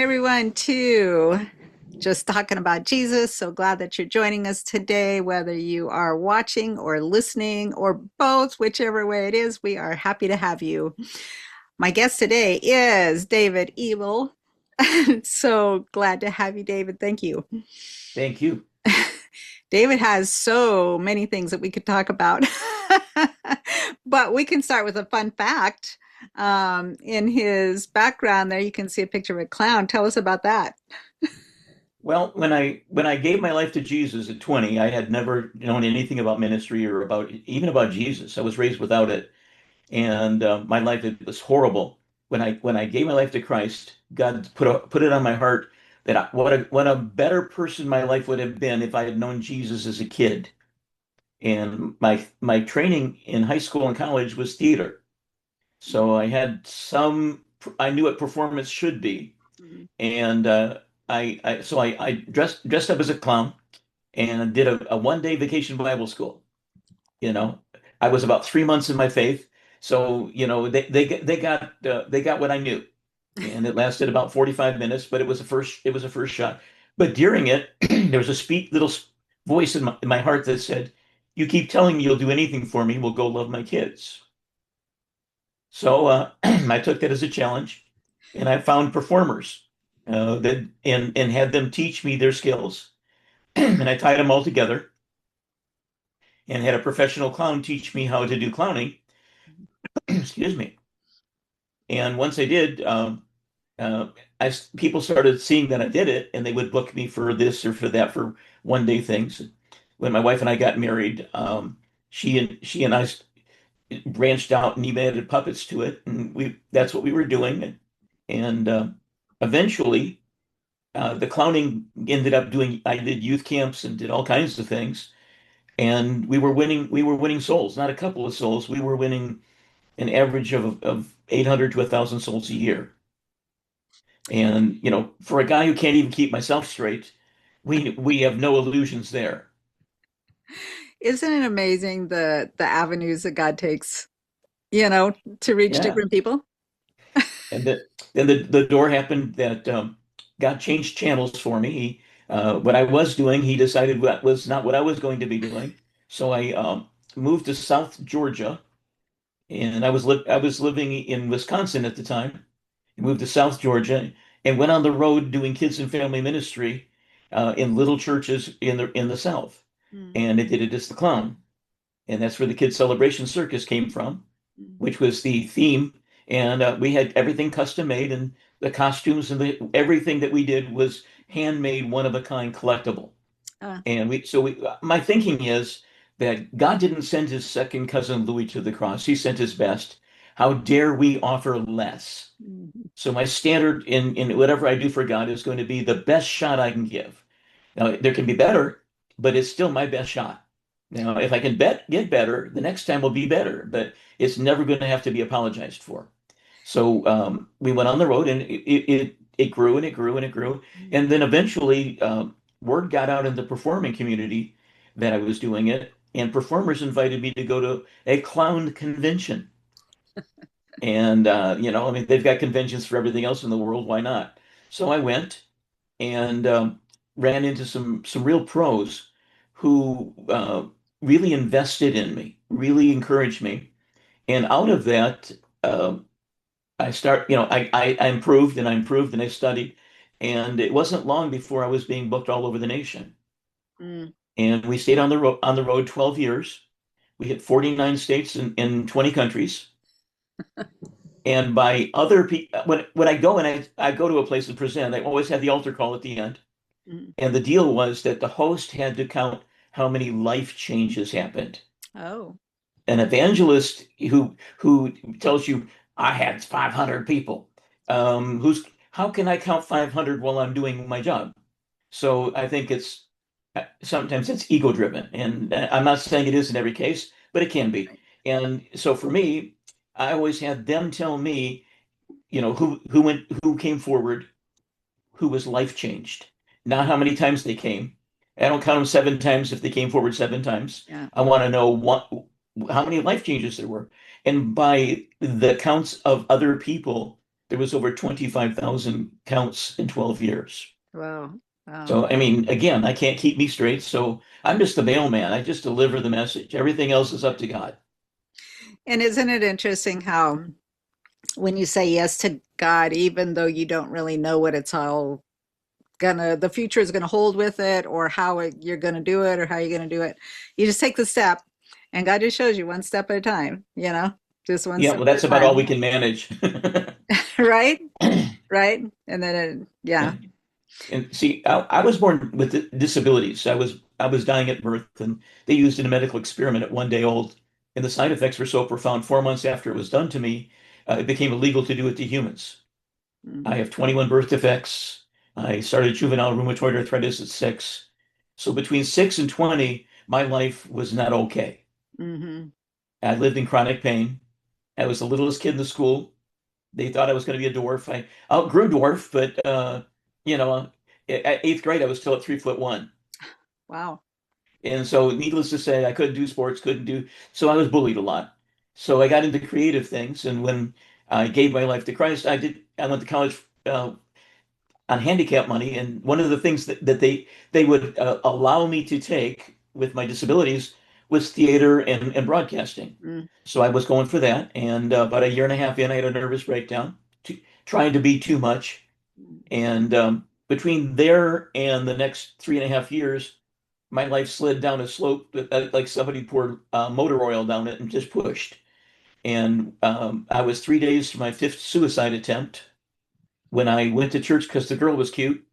everyone, to Just Talking About Jesus. So glad that you're joining us today, whether you are watching or listening or both, whichever way it is, we are happy to have you. My guest today is David Ebel. So glad to have you, David. Thank you. Thank you. David has so many things that we could talk about, but we can start with a fun fact. In his background there, you can see a picture of a clown. Tell us about that. Well, when I gave my life to Jesus at 20, I had never known anything about ministry or about even about Jesus. I was raised without it, and my life it was horrible. When I gave my life to Christ, God put it on my heart that what a better person my life would have been if I had known Jesus as a kid. And my training in high school and college was theater, so I knew what performance should be. Mhm. And I dressed up as a clown and did a 1 day vacation Bible school. You know, I was about 3 months in my faith, so they got what I knew, and it lasted about 45 minutes, but it was a first shot. But during it, there was a voice in my heart that said, "You keep telling me you'll do anything for me. We'll go love my kids." So I took that as a challenge, and I found performers that and had them teach me their skills, and I tied them all together, and had a professional clown teach me how to do clowning. Excuse me. And once I did, uh, people started seeing that I did it, and they would book me for this or for that for 1 day things. When my wife and I got married, she and I branched out and even added puppets to it, and we that's what we were doing. And eventually, the clowning ended up doing. I did youth camps and did all kinds of things, and we were winning souls, not a couple of souls. We were winning an average of 800 to 1,000 souls a year. And for a guy who can't even keep myself straight, we have no illusions there. Isn't it amazing the avenues that God takes, to reach Yeah. different people? And then the door happened that God changed channels for me. What I was doing, he decided that was not what I was going to be doing. So I moved to South Georgia, and I was living in Wisconsin at the time. I moved to South Georgia and went on the road doing kids and family ministry in little churches in the South. Mm, And I did it as the clown, and that's where the Kids Celebration Circus came from, mm. which was the theme. And we had everything custom made, and the costumes and everything that we did was handmade, one of a kind, collectible. Uh, And my thinking is that God didn't send his second cousin Louis to the cross. He sent his best. How dare we offer less? mhm. So my standard in whatever I do for God is going to be the best shot I can give. Now, there can be better, but it's still my best shot. Now, if I can get better, the next time will be better, but it's never going to have to be apologized for. So we went on the road, and it grew and it grew and it grew, and then eventually word got out in the performing community that I was doing it, and performers invited me to go to a clown convention. And I mean, they've got conventions for everything else in the world. Why not? So I went and ran into some real pros who really invested in me, really encouraged me. And out of that, uh, I improved and I improved and I studied. And it wasn't long before I was being booked all over the nation. Mm. And we stayed on the road 12 years. We hit 49 states in 20 countries. And by other people, when I go and I go to a place and present, I always have the altar call at the end. Mm. And the deal was that the host had to count how many life changes happened. Oh. An evangelist who tells you, I had 500 people. Who's How can I count 500 while I'm doing my job? So I think sometimes it's ego driven, and I'm not saying it is in every case, but it can be. Right. And so for me, I always had them tell me, who came forward, who was life changed, not how many times they came. I don't count them 7 times if they came forward 7 times. Yeah. I want to know how many life changes there were. And by the counts of other people, there was over 25,000 counts in 12 years. Wow. Wow. So, I mean, again, I can't keep me straight. So I'm just the mailman. I just deliver the message. Everything else is up to God. And isn't it interesting how when you say yes to God, even though you don't really know what it's all gonna, the future is gonna hold with it, or how you're gonna do it, or how you're gonna do it, you just take the step, and God just shows you one step at a time, just one Yeah, step well, at that's a about all we time. can manage. Right? Right? And then, yeah. And see, I was born with disabilities. I was dying at birth, and they used in a medical experiment at 1 day old, and the side effects were so profound. 4 months after it was done to me, it became illegal to do it to humans. I Mm-hmm. have 21 birth defects. I started juvenile rheumatoid arthritis at 6. So between 6 and 20, my life was not okay. Mm-hmm. I lived in chronic pain. I was the littlest kid in the school. They thought I was going to be a dwarf. I outgrew dwarf, but you know, at eighth grade, I was still at 3'1". Wow. And so, needless to say, I couldn't do sports, couldn't do. So I was bullied a lot. So I got into creative things, and when I gave my life to Christ, I went to college on handicap money, and one of the things that they would allow me to take with my disabilities was theater and broadcasting. Mm-hmm. So I was going for that, and about a year and a half in, I had a nervous breakdown, trying to be too much. And between there and the next 3.5 years, my life slid down a slope like somebody poured motor oil down it and just pushed. And I was 3 days from my fifth suicide attempt when I went to church because the girl was cute,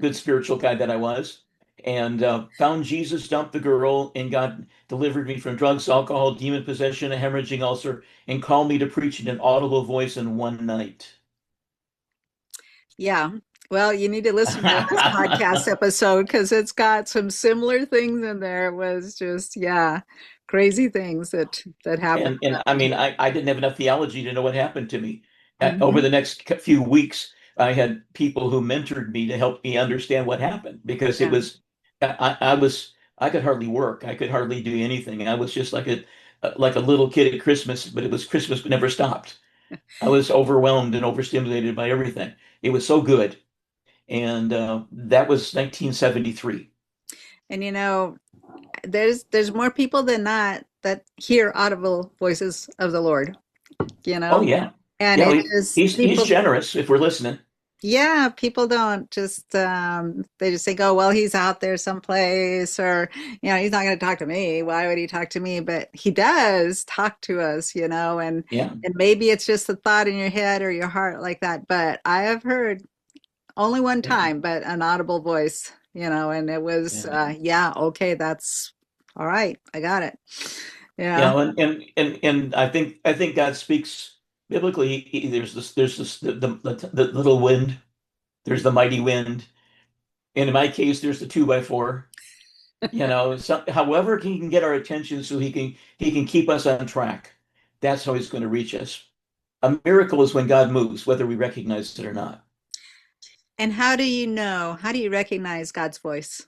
good spiritual guy that I was, and found Jesus, dumped the girl, and God delivered me from drugs, alcohol, demon possession, a hemorrhaging ulcer, and called me to preach in an audible voice in one night. Yeah. Well, you need to listen to this podcast episode because it's got some similar things in there. It was just, yeah, crazy things that happened And I to mean, I didn't have enough theology to know what happened to me. me. Over Mhm. the next few weeks, I had people who mentored me to help me understand what happened because it Yeah. was, I could hardly work. I could hardly do anything. I was just like a little kid at Christmas, but it was Christmas never stopped. I was overwhelmed and overstimulated by everything. It was so good. And that was 1973. And there's more people than not that hear audible voices of the Lord, you Oh know, yeah. and Yeah, it is he's people. generous if we're listening. Yeah, people don't just they just think, oh, well, he's out there someplace, or he's not going to talk to me. Why would he talk to me? But he does talk to us, Yeah. and maybe it's just a thought in your head or your heart like that. But I have heard only one Yeah. time, but an audible voice, and it was Yeah. yeah, okay, that's all right. I got it. You Yeah. know, and I think God speaks biblically. There's this the little wind, there's the mighty wind, and in my case, there's the 2x4. However he can get our attention so he can keep us on track. That's how he's going to reach us. A miracle is when God moves, whether we recognize it or not. And how do you know? How do you recognize God's voice?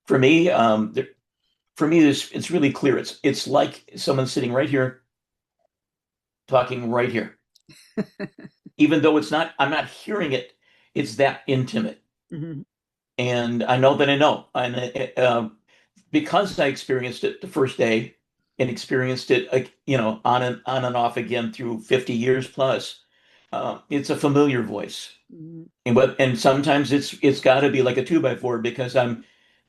For me, it's really clear. It's like someone sitting right here, talking right here. Even though I'm not hearing it. It's that intimate. Mhm. And I know that I know. And because I experienced it the first day and experienced it, on and off again through 50 years plus, it's a familiar voice. Mhm. And sometimes it's got to be like a 2x4 because I'm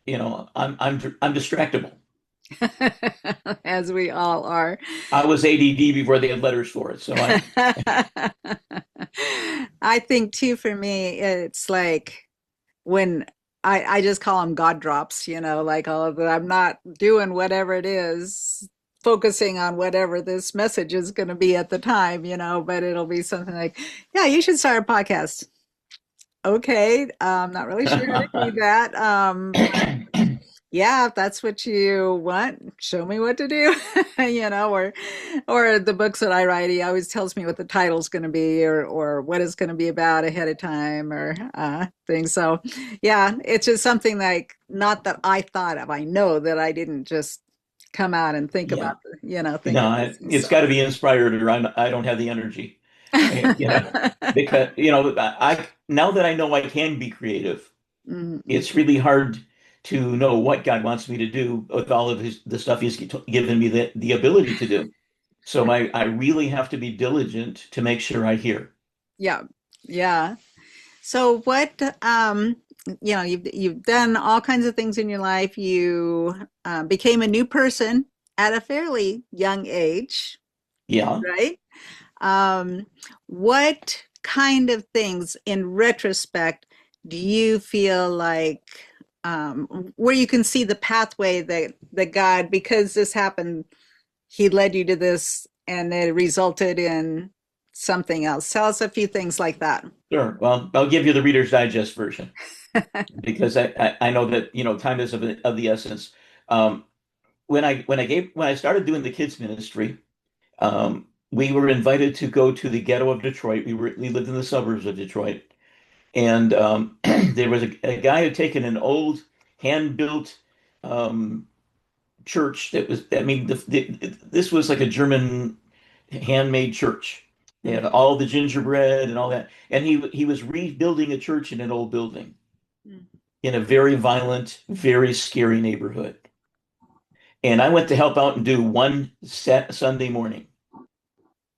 distractible. As we all are. I was ADD before they had letters for it, so I I think too, for me, it's like when I just call them God drops, like all of that. I'm not doing whatever it is, focusing on whatever this message is going to be at the time, but it'll be something like, yeah, you should start a podcast. Okay, I'm not really sure how to do that. Yeah, if that's what you want, show me what to do, or the books that I write, he always tells me what the title's going to be, or what it's going to be about ahead of time, or things. So, yeah, it's just something like, not that I thought of. I know that I didn't just come out and think yeah. about, think of No, this. And it's so, got to be inspired or I don't have the energy. You know, because I now that I know I can be creative, Mhm. it's really hard to know what God wants me to do with all of the stuff He's given me the ability to do. So I really have to be diligent to make sure I hear. Yeah. Yeah. So what you've done all kinds of things in your life. You became a new person at a fairly young age, Yeah. right? Um, what kind of things in retrospect do you feel like where you can see the pathway that God, because this happened, he led you to this and it resulted in something else. Tell us a few things like that. Sure. Well, I'll give you the Reader's Digest version because I know that time is of the essence. Um, when I started doing the kids ministry, we were invited to go to the ghetto of Detroit. We lived in the suburbs of Detroit, and there was a guy who had taken an old hand-built um, church that was, I mean, this was like a German handmade church. They had all the gingerbread and all that, and he was rebuilding a church in an old building in a very violent, very scary neighborhood. And I went to help out and do one set Sunday morning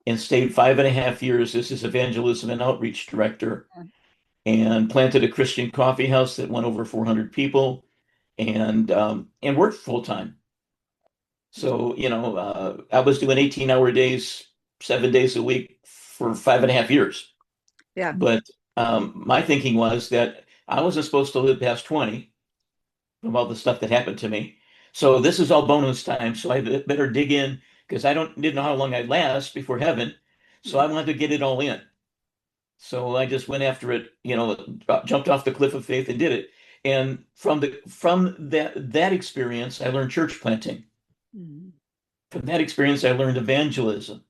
and stayed 5.5 years. This is evangelism and outreach director, and planted a Christian coffee house that went over 400 people, and worked full time. So, I was doing 18-hour days, 7 days a week for 5.5 years. Yeah. But my thinking was that I wasn't supposed to live past 20 from all the stuff that happened to me. So this is all bonus time. So I better dig in because I didn't know how long I'd last before heaven. So I wanted to get it all in. So I just went after it, jumped off the cliff of faith and did it. And from that experience, I learned church planting. Mhm. From that experience, I learned evangelism.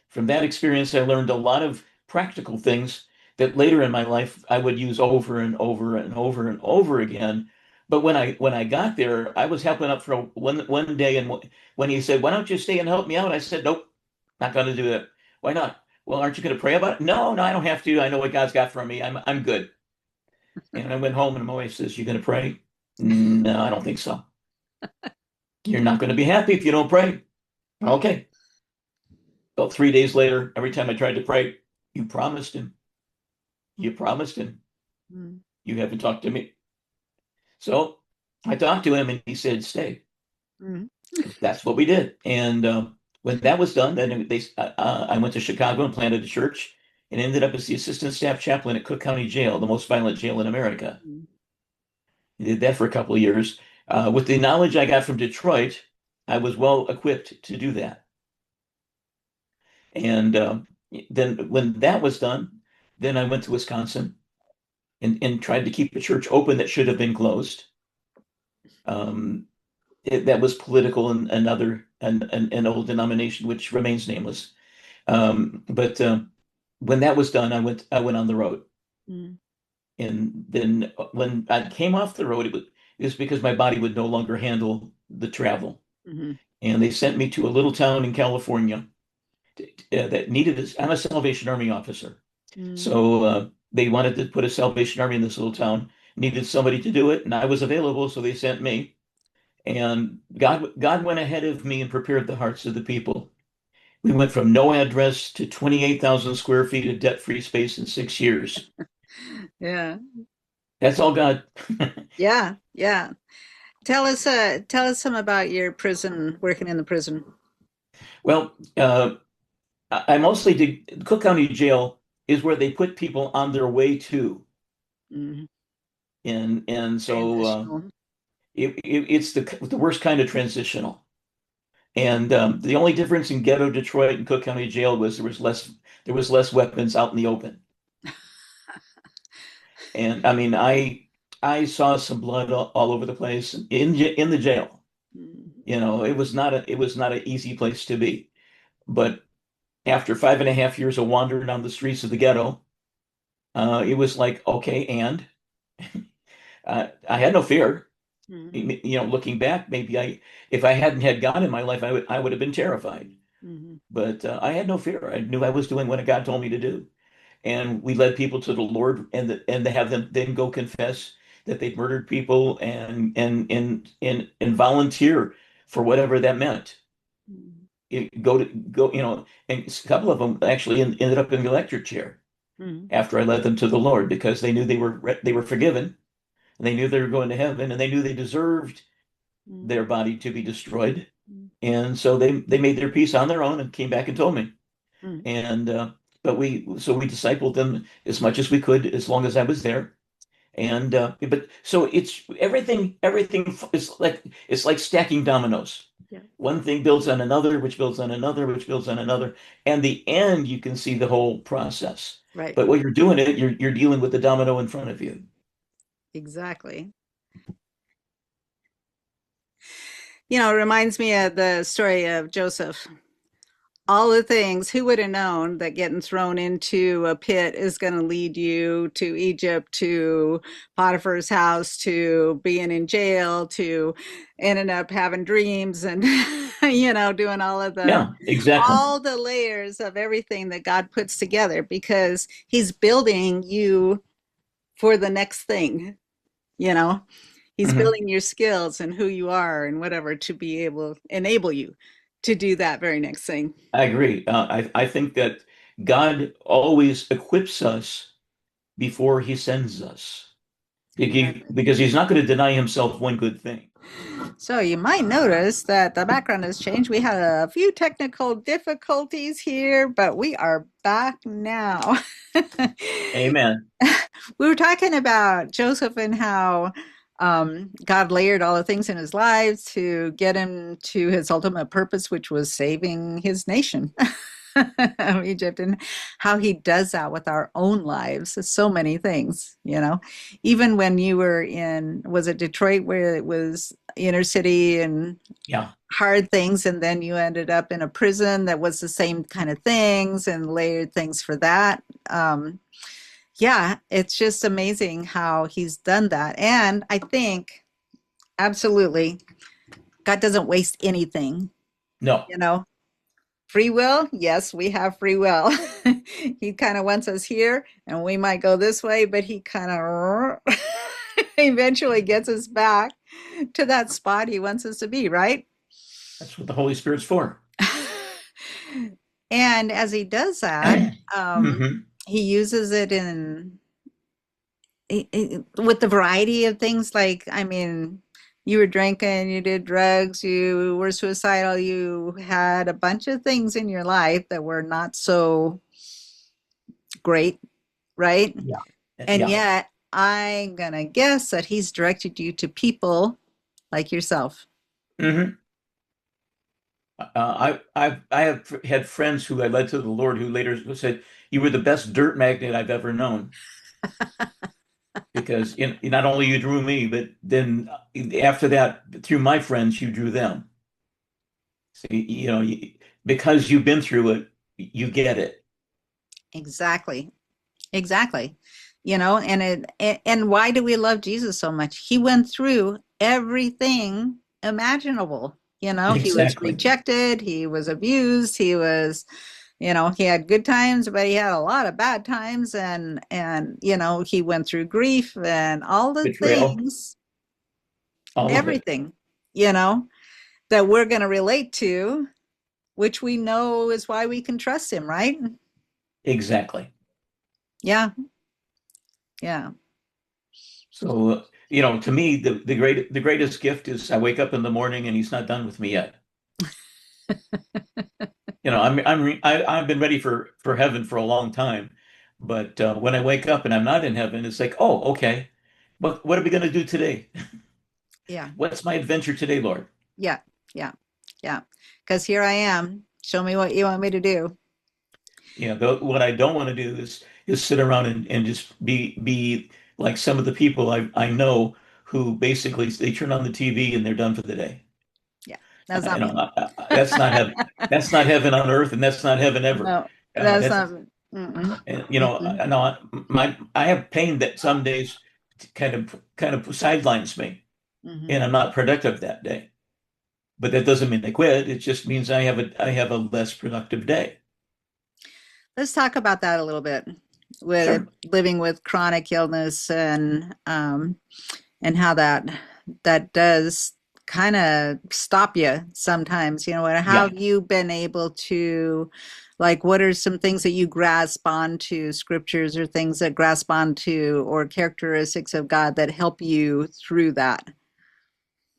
From that experience, I learned a lot of practical things that later in my life I would use over and over and over and over again. But when I got there, I was helping up for one day, and when he said, "Why don't you stay and help me out?" I said, "Nope, not going to do that." "Why not?" "Well, aren't you going to pray about it?" "No, no, I don't have to. I know what God's got for me. I'm good." And I went home, and my wife says, "You going to pray?" "No, I don't think so." "You're not going to be happy if you don't pray." "Okay." About 3 days later, every time I tried to pray, "You promised him. You promised him. Mhm. You haven't talked to me." So I talked to him and he said, "Stay." Mhm. That's what we did. And when that was done, then I went to Chicago and planted a church and ended up as the assistant staff chaplain at Cook County Jail, the most violent jail in America. Mhm. I did that for a couple of years. With the knowledge I got from Detroit, I was well equipped to do that. And then when that was done, then I went to Wisconsin and tried to keep a church open that should have been closed. Um, that was political and another an old denomination which remains nameless. But when that was done, I went on the road, Mhm. and then when I came off the road, it was because my body would no longer handle the travel, Mhm. and they sent me to a little town in California that needed this. I'm a Salvation Army officer, Mhm. so they wanted to put a Salvation Army in this little town, needed somebody to do it, and I was available, so they sent me. And God went ahead of me and prepared the hearts of the people. We went from no address to 28,000 square feet of debt-free space in 6 years. Yeah. That's all God. Yeah. Yeah. Tell us some about your prison, working in the prison. Well, I mostly did Cook County Jail is where they put people on their way to, Mhm. and so Transitional. it's the worst kind of transitional. And the only difference in ghetto Detroit and Cook County Jail was there was less weapons out in the open. And I mean, I saw some blood all over the place in the jail. Mhm. It was not an easy place to be. But after 5.5 years of wandering down the streets of the ghetto, it was like, okay, and I had no fear. Mhm. Looking back, maybe if I hadn't had God in my life, I would have been terrified. Hmm. But I had no fear. I knew I was doing what God told me to do. And we led people to the Lord, and to have them then go confess that they'd murdered people, and volunteer for whatever that meant. And a couple of them actually ended up in the electric chair Hmm. after I led them to the Lord, because they knew they were forgiven, and they knew they were going to heaven, and they knew they deserved their body to be destroyed. And so they made their peace on their own and came back and told me. Hmm. And but we discipled them as much as we could, as long as I was there. And but so it's everything is like stacking dominoes. Yeah. One thing builds on another, which builds on another, which builds on another. And the end, you can see the whole process. Right. But while you're doing it, you're dealing with the domino in front of you. Exactly. It reminds me of the story of Joseph. All the things, who would have known that getting thrown into a pit is going to lead you to Egypt, to Potiphar's house, to being in jail, to ending up having dreams and, doing Yeah, exactly. all the layers of everything that God puts together because he's building you for the next thing, you know? He's Hmm. building your skills and who you are and whatever to be able enable you to do that very next thing. I agree. I think that God always equips us before he sends us. Exactly. Because he's not going to deny himself one good thing. So you might notice that the background has changed. We had a few technical difficulties here, but we are back now. Amen. We were talking about Joseph and how God layered all the things in his lives to get him to his ultimate purpose, which was saving his nation of Egypt, and how he does that with our own lives. So many things. Even when you were was it Detroit, where it was inner city and Yeah. hard things, and then you ended up in a prison that was the same kind of things and layered things for that. Yeah, it's just amazing how he's done that. And I think absolutely God doesn't waste anything, No. you know. Free will, yes, we have free will. He kind of wants us here and we might go this way, but he kind of eventually gets us back to that spot he wants us to be, right? That's what the Holy Spirit's for. And as he does that, Hmm. he uses it with the variety of things. Like, I mean, you were drinking, you did drugs, you were suicidal, you had a bunch of things in your life that were not so great, right? Yeah. And Yeah. yet, I'm gonna guess that he's directed you to people like yourself. Hmm. I have had friends who I led to the Lord who later said, "You were the best dirt magnet I've ever known," because not only you drew me, but then after that, through my friends, you drew them. So, because you've been through it, you get it. Exactly. Exactly. And why do we love Jesus so much? He went through everything imaginable. He was Exactly. rejected, he was abused, he had good times, but he had a lot of bad times and he went through grief and all the Betrayal, things, all of it. everything, you know, that we're going to relate to, which we know is why we can trust him, right? Exactly. Yeah. Yeah. So, to me, the greatest gift is I wake up in the morning and he's not done with me yet. I've been ready for heaven for a long time, but when I wake up and I'm not in heaven, it's like, oh, okay. What are we going to do today? Yeah. What's my adventure today, Lord? Yeah, yeah, yeah. Because here I am. Show me what you want me to do. What I don't want to do is sit around and just be like some of the people I know who basically they turn on the TV and they're done for the day. Yeah, that's not me. That's not heaven. That's not heaven on earth, and that's not heaven ever. No, that's That's not me. Mm-mm, mm-mm, I know I have pain that some days kind of sidelines me, and mm-hmm. I'm not productive that day. But that doesn't mean I quit. It just means I have a less productive day. Let's talk about that a little bit with Sure. living with chronic illness and how that does kind of stop you sometimes, and how Yeah. have you been able to, like, what are some things that you grasp onto, scriptures or things that grasp onto, or characteristics of God that help you through that?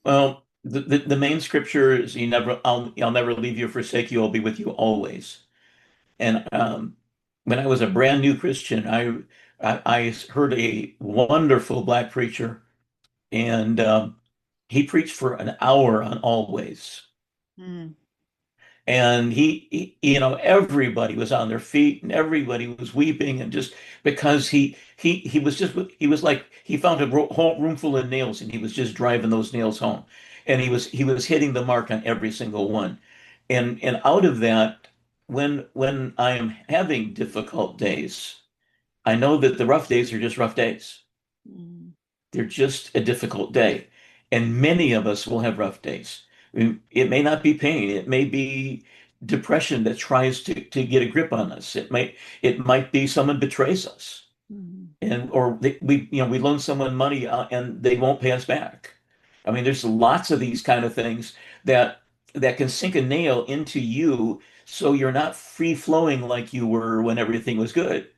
Well, the main scripture is I'll never leave you or forsake you. I'll be with you always. And when I was a brand new Christian, I heard a wonderful black preacher, and he preached for an hour on always. Mm, And everybody was on their feet and everybody was weeping, and just because he was like he found a whole room full of nails, and he was just driving those nails home, and he was hitting the mark on every single one. And out of that, when I am having difficult days, I know that the rough days are just rough days. mm, They're just a difficult day. And many of us will have rough days. I mean, it may not be pain. It may be depression that tries to get a grip on us. It might be someone betrays us, mm, and or we loan someone money, and they won't pay us back. I mean, there's lots of these kind of things that can sink a nail into you, so you're not free flowing like you were when everything was good.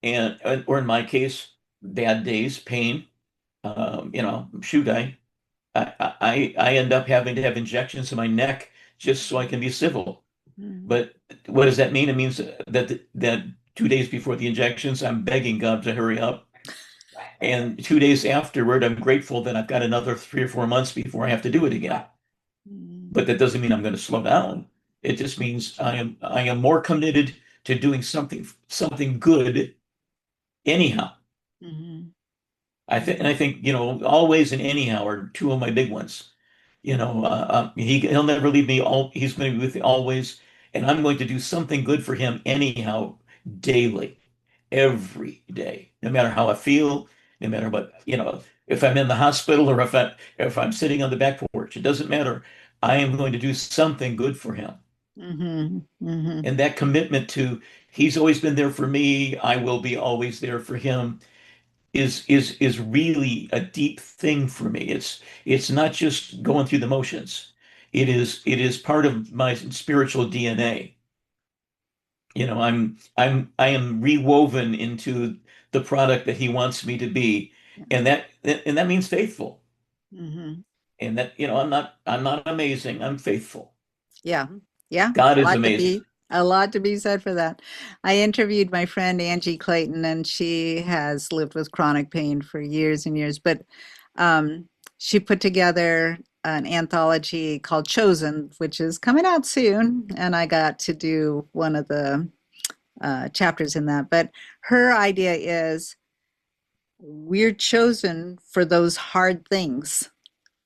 Or in my case, bad days, pain. Shoot, I end up having to have injections in my neck just so I can be civil. mm, But what does that mean? It means that 2 days before the injections, I'm begging God to hurry up. And 2 days afterward, I'm grateful that I've got another 3 or 4 months before I have to do it again. mm, But that doesn't mean I'm going to slow down. It just means I am more committed to doing something good anyhow. mm, I think always and anyhow are two of my big ones. He'll never leave me. He's going to be with me always, and I'm going to do something good for him anyhow, daily, every day, no matter how I feel, no matter what, if I'm in the hospital or if I'm sitting on the back porch, it doesn't matter. I am going to do something good for him. mm, mm, And that commitment to he's always been there for me, I will be always there for him, is really a deep thing for me. It's not just going through the motions. It is part of my spiritual DNA. I am rewoven into the product that he wants me to be, and that means faithful. mm. And that, I'm not amazing. I'm faithful. Yeah. Yeah. God A is lot to amazing. be a lot to be said for that. I interviewed my friend Angie Clayton, and she has lived with chronic pain for years and years, but um, she put together an anthology called Chosen, which is coming out soon, and I got to do one of the chapters in that. But her idea is we're chosen for those hard things.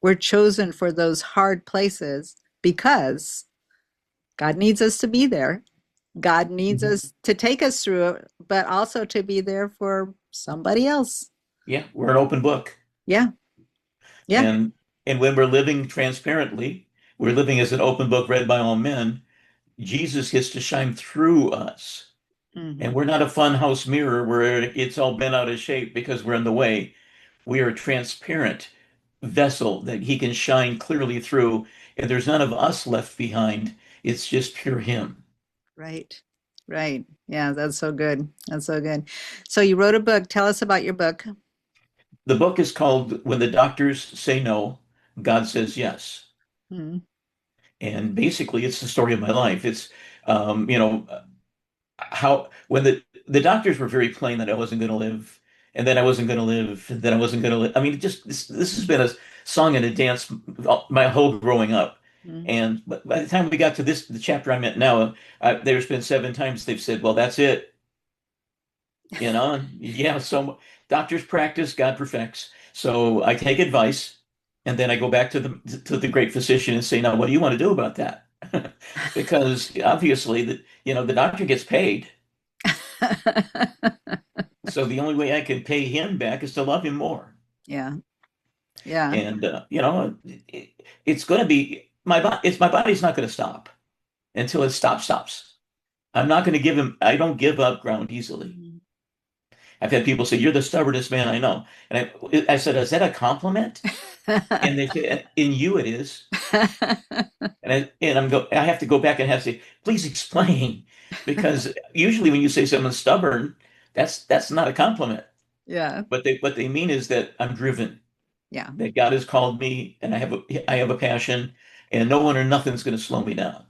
We're chosen for those hard places because God needs us to be there. God needs Mhm. us to take us through it, but also to be there for somebody else. Yeah, we're an open book. Yeah, yeah. And and when we're living transparently, we're living as an open book read by all men. Jesus gets to shine through us. And Hmm. we're not a fun house mirror where it's all bent out of shape because we're in the way. We are a transparent vessel that he can shine clearly through. And there's none of us left behind. It's just pure him. Right, right. Yeah, that's so good. That's so good. So you wrote a book. Tell us about your book. The book is called When the Doctors Say No, God Says Yes. Mm, And basically, it's the story of my life. It's, um, you know, how when the doctors were very plain that I wasn't going to live, and then I wasn't going to live, and then I wasn't going to live. I mean, this has been a song and a dance my whole growing up. mm. And by the time we got to the chapter I'm at now, there's been 7 times they've said, "Well, that's it." And yeah, so doctors practice, God perfects. So I take advice, and then I go back to the great physician and say, "Now, what do you want to do about that?" Because obviously, the doctor gets paid. So the only way I can pay him back is to love him more. Yeah, yeah. And it's going to be. my body's not going to stop until it stops. I'm not going to give him. I don't give up ground easily. Mhm. I've had people say, "You're the stubbornest man I know," and I said, "Is that a compliment?" And they said, "In you, it is." I have to go back and have to say, "Please explain," because usually when you say someone's stubborn, that's not a compliment. Yeah. What they mean is that I'm driven, Yeah. that God has called me, and I have a passion, and no one or nothing's going to slow me down.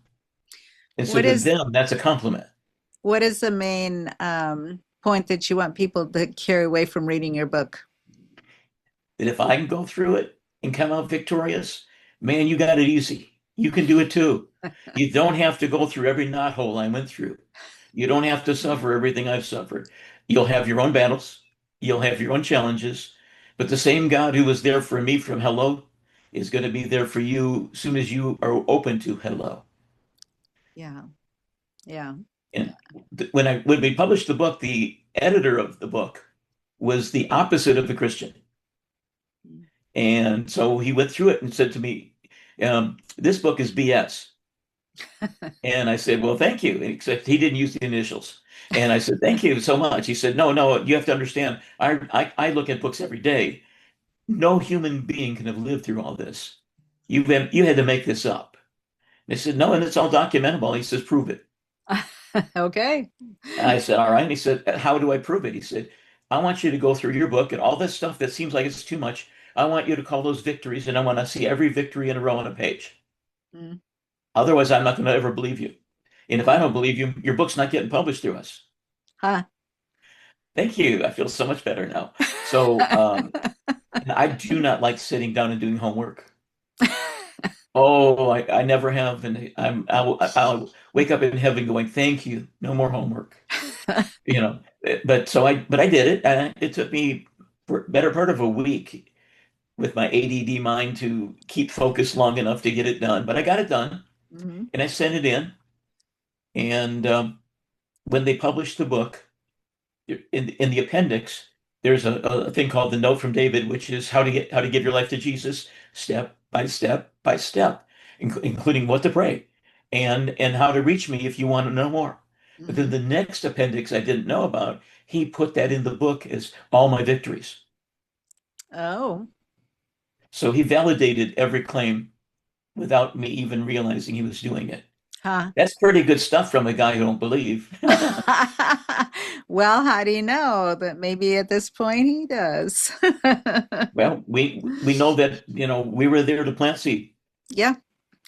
And so What to is them, that's a compliment. what is the main point that you want people to carry away from reading your book? That if I can go through it and come out victorious, man, you got it easy. You can do it too. You don't have to go through every knothole I went through. You don't have to suffer everything I've suffered. You'll have your own battles. You'll have your own challenges. But the same God who was there for me from hello is going to be there for you as soon as you are open to hello. Yeah. Yeah. And when we published the book, the editor of the book was the opposite of the Christian. And so he went through it and said to me, "This book is BS." And I said, "Well, thank you." Except he didn't use the initials. And I said, "Thank you so much." He said, "No, no, you have to understand. I look at books every day. No human being can have lived through all this. You had to make this up." And I said, "No, and it's all documentable." He says, "Prove it." Okay. And I said, "All right." And he said, "How do I prove it?" He said, "I want you to go through your book and all this stuff that seems like it's too much. I want you to call those victories, and I want to see every victory in a row on a page. Mm. Otherwise, I'm not going to ever believe you. And if I don't believe you, your book's not getting published through us." Huh. Thank you. I feel so much better now. So, and I do not like sitting down and doing homework. Oh, I never have, and I'll wake up in heaven going, "Thank you, no more homework." You know, but I did it, and it took me better part of a week with my ADD mind to keep focused long enough to get it done. But I got it done, Mhm. and I sent it in. And when they published the book, in the appendix, there's a thing called the note from David, which is how to give your life to Jesus step by step by step, including what to pray and how to reach me if you want to know more. But then Mhm. the next appendix I didn't know about, he put that in the book as all my victories. Oh. So he validated every claim without me even realizing he was doing it. Huh. That's pretty good stuff from a guy who don't believe. Well, how do you know that maybe at this point he does? Well, we know that, we were there to plant seed. Yeah.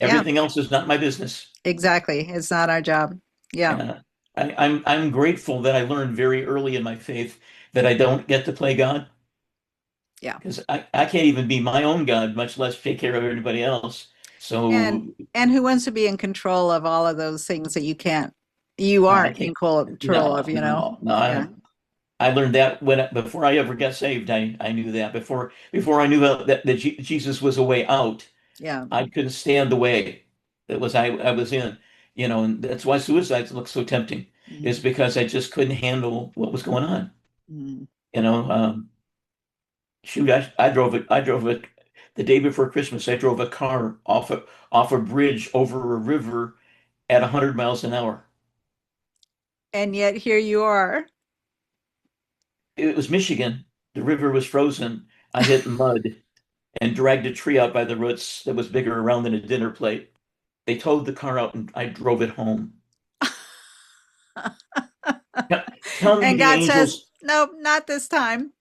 Yeah. Everything else is not my business. Exactly. It's not our job. Yeah. Uh, I'm grateful that I learned very early in my faith that I don't get to play God Yeah. because I can't even be my own God, much less take care of everybody else. And So who wants to be in control of all of those things that you I aren't in can't. control of, No, you know? no, no. Yeah. I learned that before I ever got saved. I knew that before I knew that Jesus was a way out. Yeah. I couldn't stand the way that I was in, and that's why suicides look so tempting, is Mhm. because I just couldn't handle what was going on. Mhm. You know, shoot, I drove it the day before Christmas. I drove a car off a bridge over a river at 100 miles an hour. And yet here you are. It was Michigan. The river was frozen. I hit mud and dragged a tree out by the roots that was bigger around than a dinner plate. They towed the car out and I drove it home. Tell, tell me And the God says, angels, nope, not this time.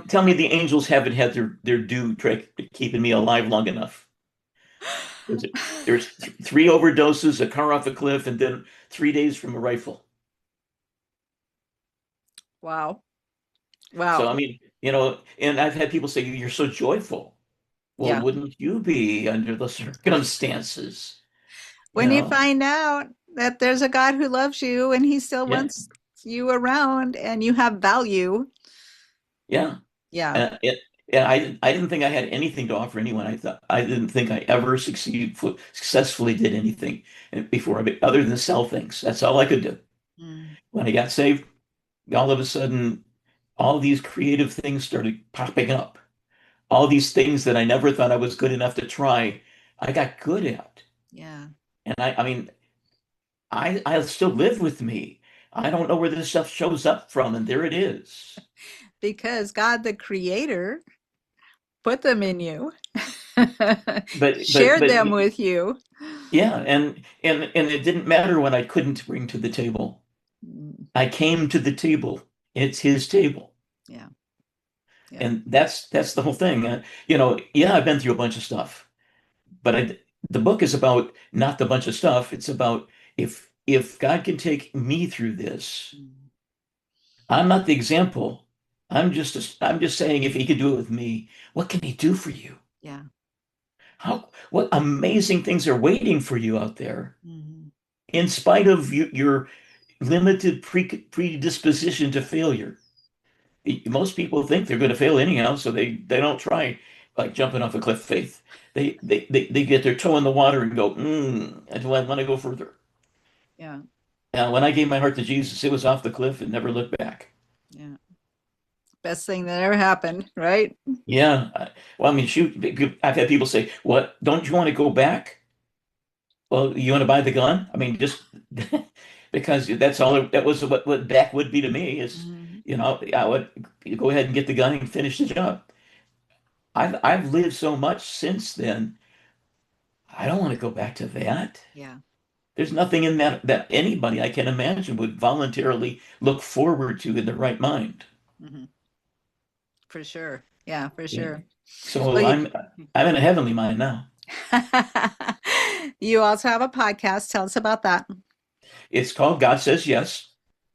tell me the angels haven't had their due trick keeping me alive long enough. There's, there's 3 overdoses, a car off a cliff, and then 3 days from a rifle. Wow. So, I Wow. mean, and I've had people say, "You're so joyful." Well, Yeah. wouldn't you be under the circumstances? You When you know? find out that there's a God who loves you and he still Yeah, wants you around and you have value. yeah. Yeah. And I didn't think I had anything to offer anyone. I didn't think I ever successfully did anything before, other than sell things. That's all I could do. Mm. When I got saved, all of a sudden, all these creative things started popping up. All these things that I never thought I was good enough to try. I got good at. Yeah. And I mean, I still live with me. I don't know where this stuff shows up from, and there it is. Because God, the creator, put them in you, But but shared but them with you. yeah, and it didn't matter what I couldn't bring to the table. Mm, I came to the table. It's his table. yeah. Yeah. And that's the whole thing. Yeah, I've been through a bunch of stuff, but the book is about not the bunch of stuff. It's about if God can take me through this, Mm, I'm not the example. I'm just saying if he could do it with me, what can he do for you? yeah. What amazing things are waiting for you out there, Mhm. in spite of your limited predisposition to failure. Most people think they're going to fail anyhow, so they don't try, like jumping off a cliff faith. They get their toe in the water and go, do I want to go further? Yeah. Now, when I gave my heart to Jesus, it was off the cliff and never looked back. Yeah. Best thing that ever happened, right? Yeah. Well, I mean, shoot, I've had people say, "What? Don't you want to go back? Well, you want to buy the gun?" I mean, just because that's all. That was what back would be to me is, Mhm. I would go ahead and get the gun and finish the job. I've lived so much since then. I don't want to go back to that. Yeah. There's nothing in that anybody I can imagine would voluntarily look forward to in their right mind. Mhm. For sure. Yeah, for Yeah. sure. Well, So you, I'm in a heavenly mind now. you also have a podcast. Tell us about that. It's called God Says Yes.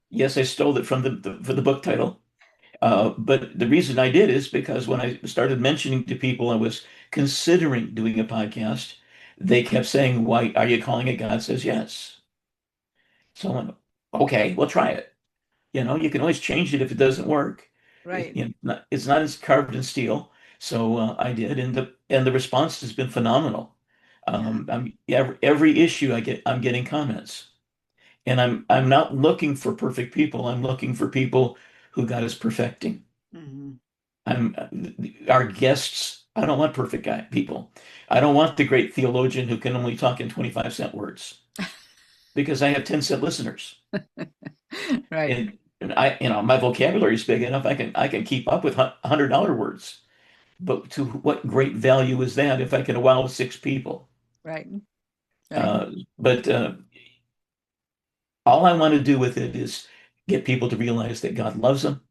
Yes, I stole it from for the book title. But the reason I did is because when I started mentioning to people I was considering doing a podcast, they kept saying, "Why are you calling it God Says Yes?" So I went, "Okay, we'll try it." You can always change it if it doesn't work. Right. It's not as carved in steel. So I did, and the response has been phenomenal. Yeah. Every issue I'm getting comments, and I'm not looking for perfect people. I'm looking for people who God is perfecting. Mhm. I'm our guests. I don't want perfect people. I don't want the great theologian who can only talk in 25-cent words because I have 10-cent listeners. Right. And my vocabulary is big enough. I can keep up with $100 words. But to what great value is that if I can wow six people? Right. Right. Uh, but all I want to do with it is get people to realize that God loves them.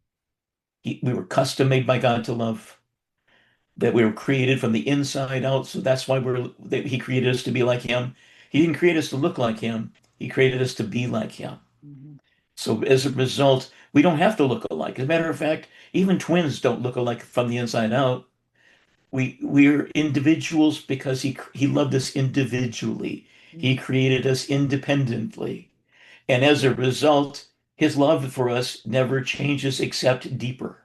We were custom made by God to love. That we were created from the inside out. So that's why He created us to be like Him. He didn't create us to look like Him. He created us to be like Him. Mhm. So as a result, we don't have to look alike. As a matter of fact, even twins don't look alike from the inside out. We're individuals because he loved us individually. He Mhm. created us independently. And as a result, his love for us never changes except deeper.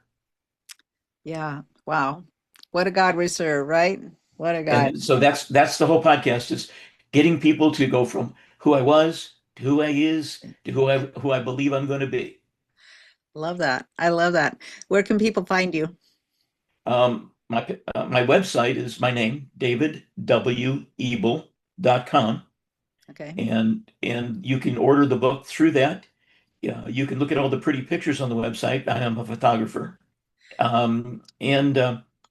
Yeah. Wow. What a God we serve, right? What a God. And so that's the whole podcast is getting people to go from who I was to who I is to who I believe I'm going to be. Love that. I love that. Where can people find you? My website is my name, davidwebel.com, Okay. and you can order the book through that. Yeah, you can look at all the pretty pictures on the website. I am a photographer. And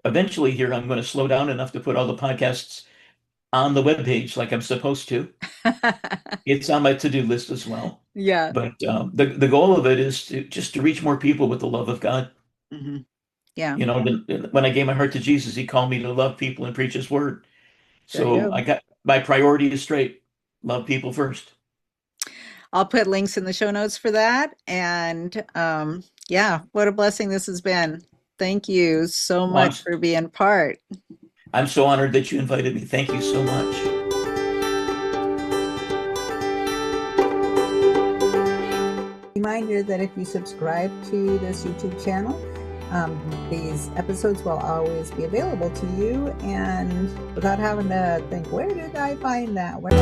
eventually here I'm going to slow down enough to put all the podcasts on the webpage like I'm supposed to. It's on my to-do list as well. Yeah. But the goal of it is to reach more people with the love of God. Hmm. Yeah. When I gave my heart to Jesus, he called me to love people and preach his word. There you So go. I got my priority is straight. Love people first. I'll put links in the show notes for that. And yeah, what a blessing this has been. Thank you so Well, much for being part. I'm so honored that you invited me. Thank you so much. Reminder that if you subscribe to this YouTube channel, these episodes will always be available to you and without having to think, where did I find that? Where